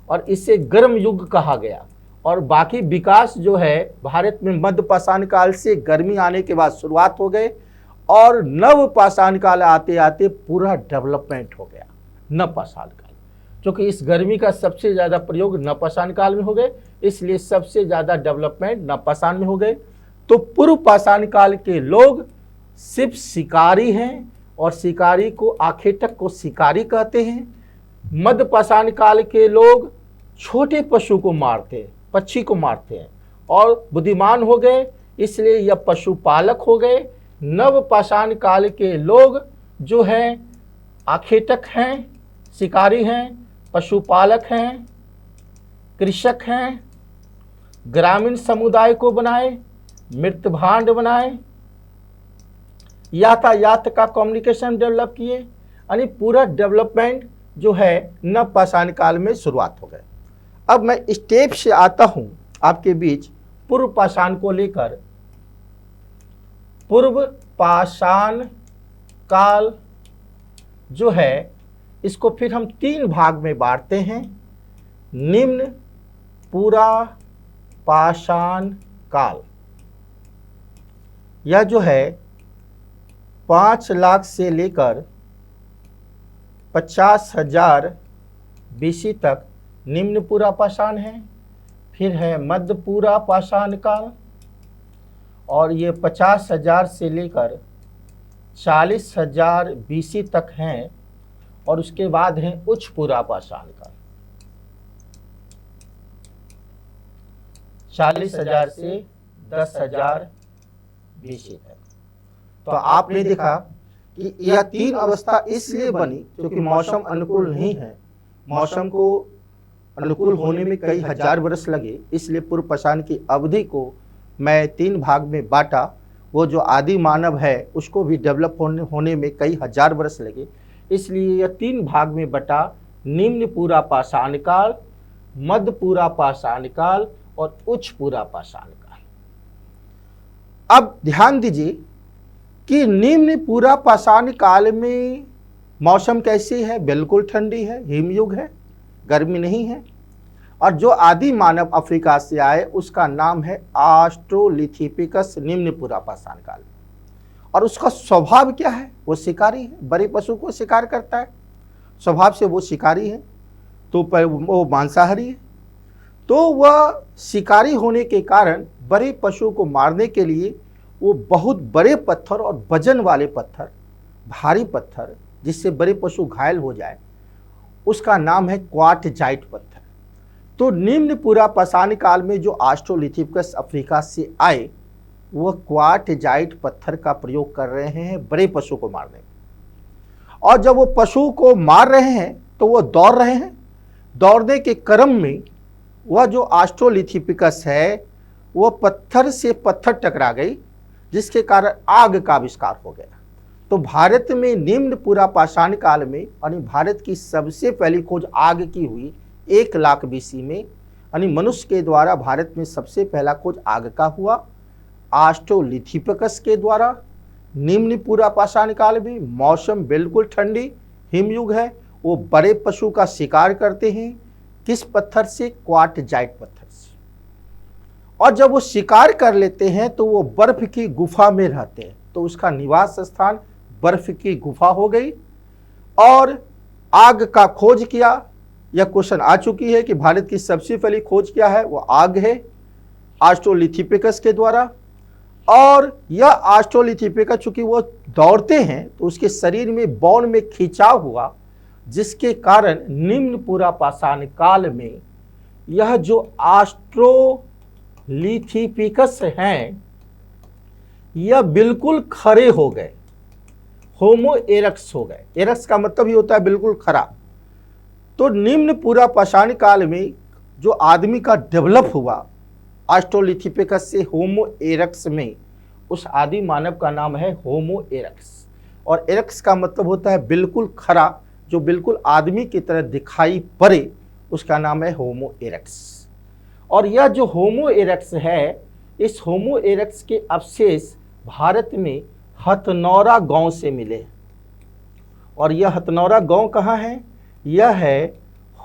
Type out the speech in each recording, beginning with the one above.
और इसे गर्म युग कहा गया। और बाकी विकास जो है भारत में मध्य पाषाण काल से गर्मी आने के बाद शुरुआत हो गए और नव पाषाण काल आते आते पूरा डेवलपमेंट हो गया नव पाषाण काल। क्योंकि इस गर्मी का सबसे ज़्यादा प्रयोग नव पाषाण काल में हो गए, इसलिए सबसे ज़्यादा डेवलपमेंट नव पाषाण में हो गए। तो पूर्व पाषाण काल के लोग सिर्फ शिकारी हैं और शिकारी को आखेटक को शिकारी कहते हैं। मध्य पाषाण काल के लोग छोटे पशु को मारते हैं, पक्षी को मारते हैं और बुद्धिमान हो गए, इसलिए यह पशुपालक हो गए। नव पाषाण काल के लोग जो हैं आखेटक हैं, शिकारी हैं, पशुपालक हैं, कृषक हैं, ग्रामीण समुदाय को बनाए, मृत भांड बनाए, यातायात का कम्युनिकेशन डेवलप किए, यानी पूरा डेवलपमेंट जो है नव पाषाण काल में शुरुआत हो गए। अब मैं स्टेप से आता हूं आपके बीच पूर्व पाषाण को लेकर। पूर्व पाषाण काल जो है इसको फिर हम 3 भाग में बांटते हैं। निम्न पूरा पाषाण काल, यह जो है 5 लाख से लेकर 50,000 BC तक निम्न पूरा पाषाण है। फिर है मध्य पूरा पाषाण काल और ये 50,000 से लेकर 40,000 BC तक हैं। और उसके बाद है उच्च पूरा पाषाण काल, 40,000 से 10,000 BC तक। तो आपने देखा कि यह 3 अवस्था इसलिए बनी क्योंकि मौसम अनुकूल नहीं है, मौसम को अनुकूल होने में कई हजार वर्ष लगे, इसलिए पूर्व पाषाण की अवधि को मैं 3 भाग में बांटा। वो जो आदि मानव है उसको भी डेवलप होने में कई हजार वर्ष लगे, इसलिए यह 3 भाग में बटा। निम्न पूरा पाषाण काल, मध्य पूरा पाषाण काल और उच्च पूरा पाषाण काल। अब ध्यान दीजिए कि निम्न पूरा पाषाण काल में मौसम कैसी है, बिल्कुल ठंडी है, हिमयुग है, गर्मी नहीं है। और जो आदि मानव अफ्रीका से आए उसका नाम है ऑस्ट्रोलिथिपिकस निम्न पूरा पाषाण काल। और उसका स्वभाव क्या है, वो शिकारी है, बड़े पशु को शिकार करता है, स्वभाव से वो शिकारी है, तो वो मांसाहारी है। तो वह शिकारी होने के कारण बड़े पशु को मारने के लिए वो बहुत बड़े पत्थर और वजन वाले पत्थर, भारी पत्थर जिससे बड़े पशु घायल हो जाए, उसका नाम है क्वार्टजाइट पत्थर। तो निम्न पूरा पाषाण काल में जो ऑस्ट्रोलिथिपिकस अफ्रीका से आए वह क्वार्टजाइट पत्थर का प्रयोग कर रहे हैं बड़े पशु को मारने में। और जब वो पशु को मार रहे हैं तो वो दौड़ रहे हैं, दौड़ने के क्रम में वह जो ऑस्ट्रोलिथिपिकस है वह पत्थर से पत्थर टकरा गई, जिसके कारण आग का आविष्कार हो गया। तो भारत में निम्न पूरा पाषाण काल में यानी भारत की सबसे पहली खोज आग की हुई 1 लाख BC में, यानी मनुष्य के द्वारा भारत में सबसे पहला खोज आग का हुआ ऑस्ट्रोलिथिपिकस के द्वारा। निम्न पूरा पाषाण काल में मौसम बिल्कुल ठंडी, हिमयुग है, वो बड़े पशु का शिकार करते हैं। किस पत्थर से? क्वार्टजाइट पत्थर से। और जब वो शिकार कर लेते हैं तो वो बर्फ की गुफा में रहते हैं, तो उसका निवास स्थान बर्फ की गुफा हो गई। और आग का खोज किया, यह क्वेश्चन आ चुकी है कि भारत की सबसे पहली खोज क्या है, वो आग है ऑस्ट्रोलिथिपिकस के द्वारा। और यह ऑस्ट्रोलिथिपिकस चूंकि वो दौड़ते हैं तो उसके शरीर में बौन में खिंचाव हुआ, जिसके कारण निम्न पूरा पाषाण काल में यह जो ऑस्ट्रोलिथिपिकस हैं यह बिल्कुल खड़े हो गए, होमो इरेक्टस हो गए। इरेक्टस का मतलब ही होता है बिल्कुल खड़ा। तो निम्न पूरा पाषाण काल में जो आदमी का डेवलप हुआ ऑस्ट्रोलिथिपिकस से होमो इरेक्टस में, उस आदि मानव का नाम है होमो इरेक्टस। और इरेक्टस का मतलब होता है बिल्कुल खड़ा, जो बिल्कुल आदमी की तरह दिखाई पड़े, उसका नाम है होमो इरेक्टस। और यह जो होमो इरेक्टस है, इस होमो इरेक्टस के अवशेष भारत में हथनौरा गांव से मिले। और यह हथनौरा गांव कहाँ है? यह है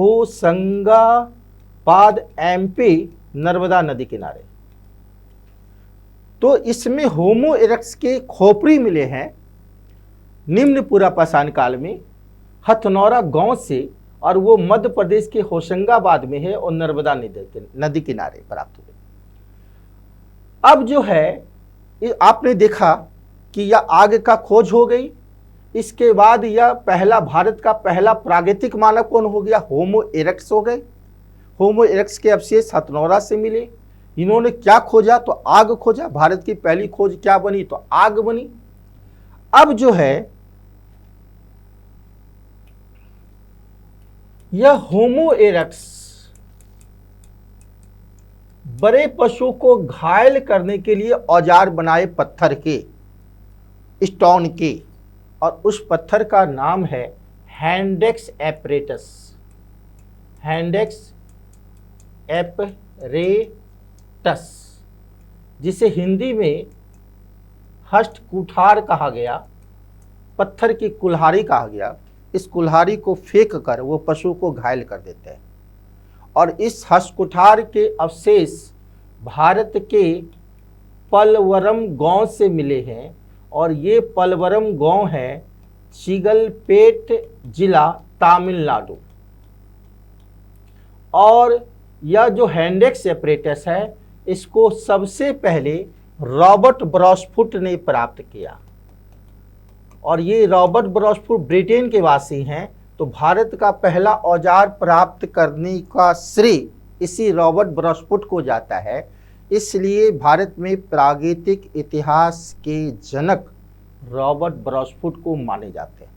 होशंगाबाद एमपी नर्मदा नदी किनारे। तो इसमें होमो इरेक्टस के खोपड़ी मिले हैं निम्न पुरापाषाण काल में हथनौरा गांव से, और वो मध्य प्रदेश के होशंगाबाद में है और नर्मदा नदी किनारे प्राप्त हुए। अब जो है आपने देखा कि यह आग का खोज हो गई। इसके बाद यह भारत का पहला प्रागैतिक मानव कौन हो गया? होमो इरेक्टस हो गए। होमो इरेक्टस के अवशेष हथनौरा से मिले। इन्होंने क्या खोजा? तो आग खोजा। भारत की पहली खोज क्या बनी? तो आग बनी। अब जो है यह होमो इरेक्टस बड़े पशु को घायल करने के लिए औजार बनाए पत्थर के, स्टोन के, और उस पत्थर का नाम है हैंडेक्स एपरेटस। हैंडेक्स एपरेटस, जिसे हिंदी में हस्त कुठार कहा गया, पत्थर की कुल्हाड़ी कहा गया। इस कुल्हाड़ी को फेंक कर वो पशु को घायल कर देते हैं। और इस हस्त कुठार के अवशेष भारत के पलवरम गांव से मिले हैं, और ये पलवरम गांव है चिगलपेट जिला तमिलनाडु। और यह जो हैंडेक्स एपरेटस है, इसको सबसे पहले रॉबर्ट ब्रॉसफुट ने प्राप्त किया। और ये रॉबर्ट ब्रॉसफुट ब्रिटेन के वासी हैं। तो भारत का पहला औजार प्राप्त करने का श्रेय इसी रॉबर्ट ब्रॉसफुट को जाता है। इसलिए भारत में प्रागैतिक इतिहास के जनक रॉबर्ट ब्रॉसफुट को माने जाते हैं।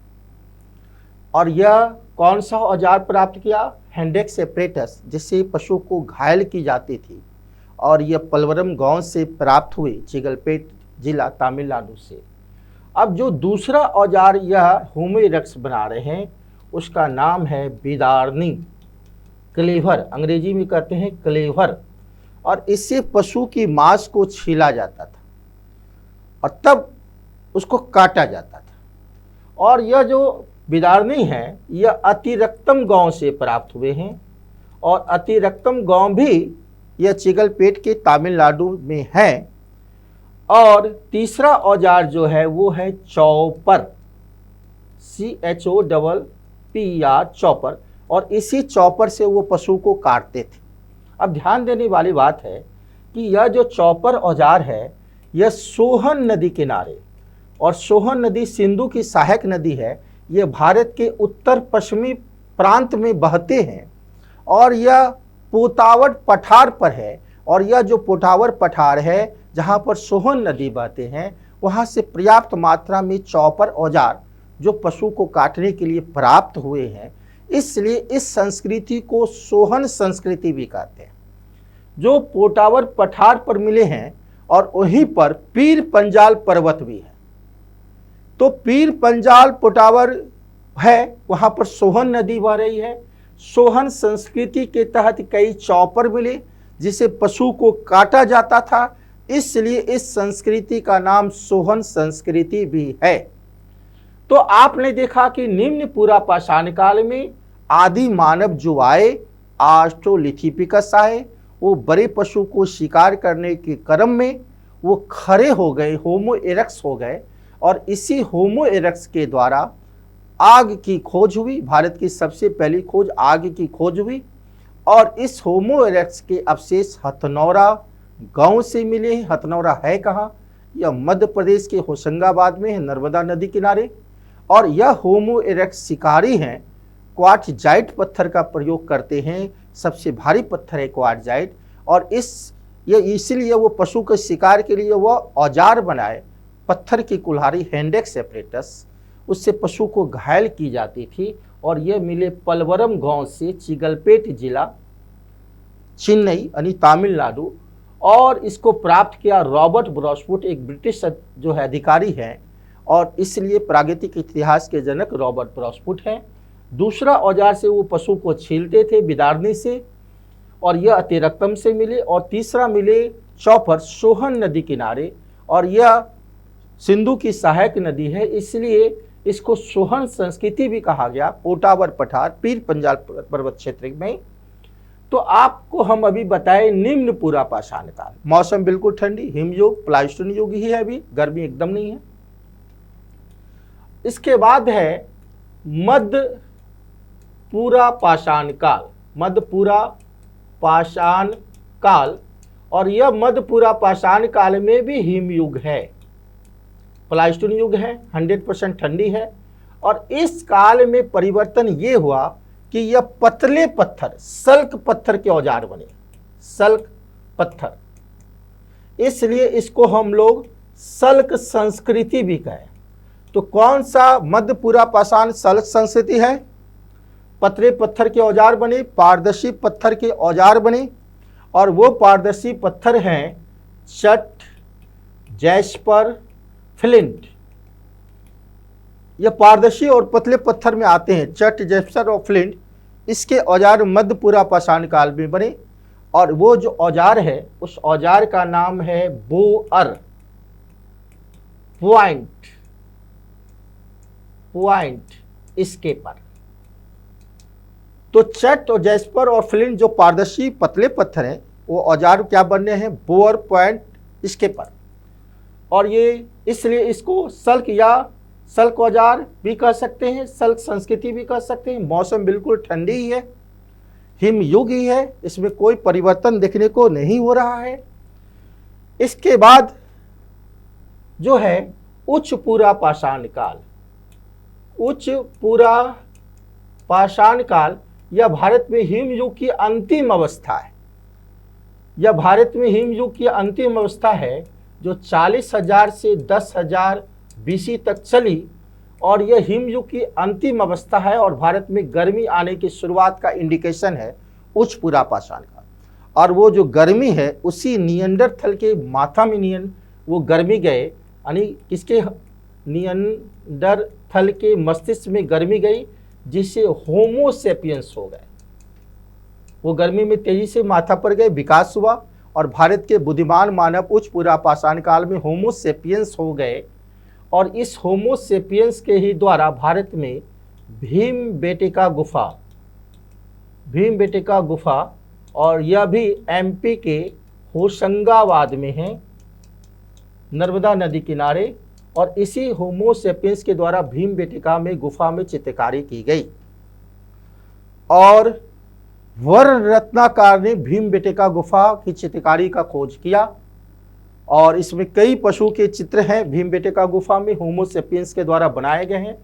और यह कौन सा औजार प्राप्त किया? हैंडेक्स एपरेटस, जिससे पशु को घायल की जाती थी। और यह पलवरम गांव से प्राप्त हुए, चिगलपेट जिला तमिलनाडु से। अब जो दूसरा औजार यह होमो इरेक्टस बना रहे हैं, उसका नाम है बिदारनी, क्लेवर, अंग्रेजी में कहते हैं क्लेवर। और इससे पशु की मांस को छीला जाता था और तब उसको काटा जाता था। और यह जो बिदारनी है, यह अतिरक्तम गांव से प्राप्त हुए हैं। और अतिरक्तम गांव भी यह चिगलपेट के तमिलनाडु में है। और तीसरा औजार जो है वो है चॉपर, CHOPPER, चॉपर। और इसी चॉपर से वो पशु को काटते थे। अब ध्यान देने वाली बात है कि यह जो चॉपर औजार है, यह सोहन नदी किनारे, और सोहन नदी सिंधु की सहायक नदी है, यह भारत के उत्तर पश्चिमी प्रांत में बहते हैं। और यह पोटावर पठार पर है। और यह जो पोटावर पठार है, जहाँ पर सोहन नदी बहते हैं, वहाँ से पर्याप्त मात्रा में चॉपर औजार जो पशु को काटने के लिए प्राप्त हुए हैं। इसलिए इस संस्कृति को सोहन संस्कृति भी कहते हैं, जो पोटावर पठार पर मिले हैं। और वहीं पर पीर पंजाल पर्वत भी है। तो पीर पंजाल पोटावर है, वहाँ पर सोहन नदी बह रही है। सोहन संस्कृति के तहत कई चॉपर मिले, जिसे पशु को काटा जाता था। इसलिए इस संस्कृति का नाम सोहन संस्कृति भी है। तो आपने देखा कि निम्न पुरापाषाण काल में आदि मानव जो आए, ऑस्ट्रोलिथिपिकस आए, वो बड़े पशु को शिकार करने के क्रम में वो खड़े हो गए, होमो इरेक्टस हो गए। और इसी होमो इरेक्टस के द्वारा आग की खोज हुई। भारत की सबसे पहली खोज आग की खोज हुई। और इस होमो इरेक्टस के अवशेष हथनौरा गांव से मिले हैं। हथनौरा है कहाँ? यह मध्य प्रदेश के होशंगाबाद में है, नर्मदा नदी किनारे। और यह होमो इरेक्टस शिकारी हैं, क्वार्टजाइट पत्थर का प्रयोग करते हैं। सबसे भारी पत्थर है क्वार्टजाइट। और इसलिए वो पशु के शिकार के लिए वह औजार बनाए, पत्थर की कुल्हाड़ी हैंडेक्स एपरेटस, उससे पशु को घायल की जाती थी। और यह मिले पलवरम गांव से, चिगलपेट जिला, चेन्नई यानी तमिलनाडु। और इसको प्राप्त किया रॉबर्ट ब्रॉसफुट, एक ब्रिटिश जो है अधिकारी हैं। और इसलिए प्रागैतिक इतिहास के जनक रॉबर्ट ब्रॉसफुट हैं। दूसरा औजार से वो पशु को छीलते थे, बिदारनी से। और यह अतिरक्तम से मिले। और तीसरा मिले चॉपर, सोहन नदी किनारे। और यह सिंधु की सहायक नदी है, इसलिए इसको सोहन संस्कृति भी कहा गया, पोटावर पठार पीर पंजाल पर्वत क्षेत्र में। तो आपको हम अभी बताए निम्न पूरा पाषाण काल, मौसम बिल्कुल ठंडी, हिमयुग प्लाइस्टोन युग ही है, अभी गर्मी एकदम नहीं है। इसके बाद है मध्य पूरा पाषाण काल, मध्य पूरा पाषाण काल, और यह मध्य पूरा पाषाण काल में भी हिमयुग है, प्लाइस्टोन युग है, 100% ठंडी है। और इस काल में परिवर्तन ये हुआ कि यह पतले पत्थर, सल्क पत्थर के औजार बने, सल्क पत्थर, इसलिए इसको हम लोग सल्क संस्कृति भी कहें। तो कौन सा मध्य पूरा पाषाण सल्क संस्कृति है? पतले पत्थर के औजार बने, पारदर्शी पत्थर के औजार बने, और वो पारदर्शी पत्थर हैं चट, जैस्पर, फ्लिंट। ये पारदर्शी और पतले पत्थर में आते हैं, चट, जैस्पर और फ्लिंट। इसके औजार मध्य पूरा पाषाण काल में बने, और वो जो औजार है उस औजार का नाम है बोअर, पॉइंट इसके पर। तो चट और जैस्पर और फ्लिंट जो पारदर्शी पतले पत्थर हैं, वो औजार क्या बनने हैं? बोअर पॉइंट इसके पर। और ये इसलिए इसको सल्क या सल्क औजार भी कह सकते हैं, सल्क संस्कृति भी कह सकते हैं। मौसम बिल्कुल ठंडी ही है, हिमयुग ही है, इसमें कोई परिवर्तन देखने को नहीं हो रहा है। इसके बाद जो है उच्च पूरा पाषाण काल, उच्च पूरा पाषाण काल, यह भारत में हिमयुग की अंतिम अवस्था है। यह भारत में हिमयुग की अंतिम अवस्था है जो 40,000 से 10,000 BC तक चली, और यह हिमयुग की अंतिम अवस्था है, और भारत में गर्मी आने की शुरुआत का इंडिकेशन है उच्च पूरा पाषाण काल। और वो जो गर्मी है उसी नियंडरथल के माथा में वो गर्मी गए, यानी किसके? नियंडरथल के मस्तिष्क में गर्मी गई, जिससे होमो सेपियंस हो गए। वो गर्मी में तेजी से माथा पर गए, विकास हुआ, और भारत के बुद्धिमान मानव उच्च पूरा पाषाण काल में होमो सेपियंस हो गए। और इस होमो सेपियंस के ही द्वारा भारत में भीमबेटका गुफा, और यह भी MP के होशंगाबाद में है, नर्मदा नदी किनारे। और इसी होमो सेपियंस के द्वारा भीमबेटका में गुफा में चित्रकारी की गई। और वर्ण रत्नाकार ने भीमबेटका गुफा की चित्रकारी का खोज किया, और इसमें कई पशु के चित्र हैं भीमबेटका गुफा में, होमो सेपियंस के द्वारा बनाए गए हैं।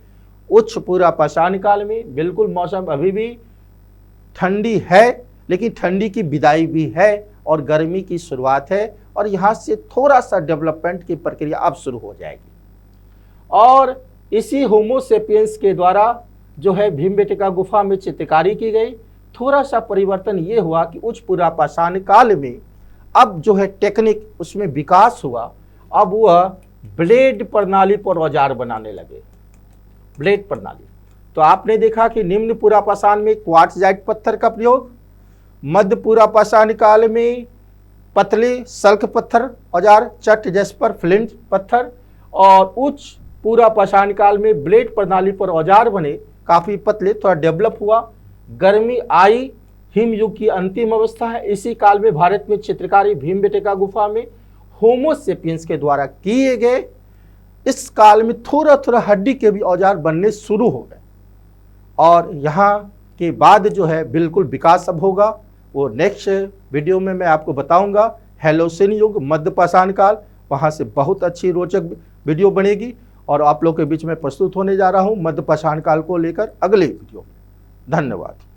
उच्च पूरा पाषाण काल में बिल्कुल मौसम अभी भी ठंडी है, लेकिन ठंडी की विदाई भी है और गर्मी की शुरुआत है, और यहाँ से थोड़ा सा डेवलपमेंट की प्रक्रिया अब शुरू हो जाएगी। और इसी होमो सेपियंस के द्वारा जो है भीमबेटका गुफा में चित्रकारी की गई। थोड़ा सा परिवर्तन ये हुआ कि उच्च पूरा पाषाण काल में अब जो है टेक्निक उसमें विकास हुआ, अब वह ब्लेड प्रणाली पर औजार बनाने लगे, ब्लेड प्रणाली। तो आपने देखा कि निम्न पूरा पाषाण में क्वार्ट्जाइट पत्थर का प्रयोग, मध्य पूरा पाषाण काल में पतले सल्क पत्थर औजार, चट, जैस्पर, फ्लिंट पत्थर, और उच्च पूरा पाषाण काल में ब्लेड प्रणाली पर औजार बने, काफ़ी पतले, थोड़ा डेवलप हुआ, गर्मी आई, हिमयुग की अंतिम अवस्था है। इसी काल में भारत में चित्रकारी भीमबेटका गुफा में होमो सेपियंस के द्वारा किए गए। इस काल में थोड़ा थोड़ा हड्डी के भी औजार बनने शुरू हो गए, और यहाँ के बाद जो है बिल्कुल विकास अब होगा, वो नेक्स्ट वीडियो में मैं आपको बताऊंगा। हेलोसिन युग, मध्य पाषाण काल, वहाँ से बहुत अच्छी रोचक वीडियो बनेगी, और आप लोग के बीच में प्रस्तुत होने जा रहा हूँ मध्य पाषाण काल को लेकर अगले वीडियो में। धन्यवाद।